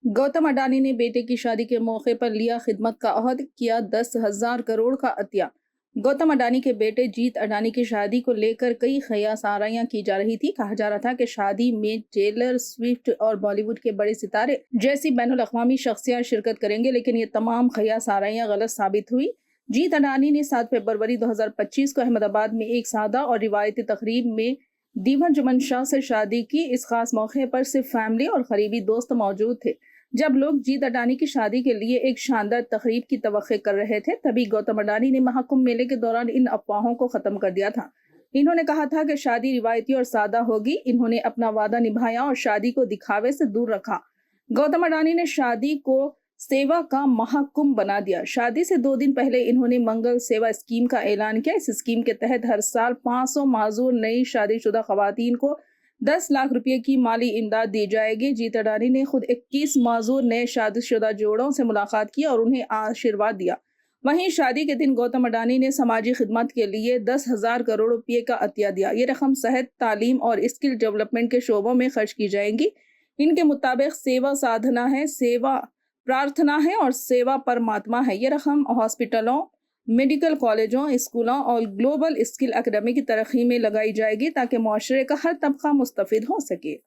गौतम अडानी ने बेटे की शादी के मौके पर लिया खिदमत का अहद, किया 10,000 करोड़ का अतिया। गौतम अडानी के बेटे जीत अडानी की शादी को लेकर कई खयासाराइयां की जा रही थी। कहा जा रहा था कि शादी में टेलर स्विफ्ट और बॉलीवुड के बड़े सितारे जैसी बैनुल अक़वामी शख्सियत शिरकत करेंगे, लेकिन ये तमाम खयासाराइयां गलत साबित हुई। जीत अडानी ने 7 फरवरी 2025 को अहमदाबाद में एक सादा और रिवायती तकरीब में दीवान जुमन शाह से शादी की। इस खास मौके पर सिर्फ फैमिली और करीबी दोस्त मौजूद थे। जब लोग जीत अडानी की शादी के लिए एक शानदार तकरीब की तवक्को कर रहे थे, तभी गौतम अडानी ने महाकुंभ मेले के दौरान इन अफवाहों को खत्म कर दिया था। इन्होंने कहा था कि शादी रिवायती और सादा होगी। इन्होंने अपना वादा निभाया और शादी को दिखावे से दूर रखा। गौतम अडानी ने शादी को सेवा का महाकुंभ बना दिया। शादी से 2 दिन पहले इन्होंने मंगल सेवा स्कीम का ऐलान किया। इस स्कीम के तहत हर साल 500 माजूर नई शादीशुदा खवातीन को 10 लाख रुपए की माली इमदाद दी जाएगी। जीत अडानी ने खुद 21 माजूर नए शादीशुदा जोड़ों से मुलाकात की और उन्हें आशीर्वाद दिया। वहीं शादी के दिन गौतम अडानी ने समाजी खिदमत के लिए 10,000 करोड़ रुपए का अतिया दिया। ये रकम सेहत, तालीम और स्किल डेवलपमेंट के शोबों में खर्च की जाएंगी। इनके मुताबिक सेवा साधना है, सेवा प्रार्थना है और सेवा परमात्मा है। ये रकम हॉस्पिटलों, मेडिकल कॉलेजों, स्कूलों और ग्लोबल स्किल एकेडमी की तरक्की में लगाई जाएगी ताकि मुआशरे का हर तबका मुस्तफिद हो सके।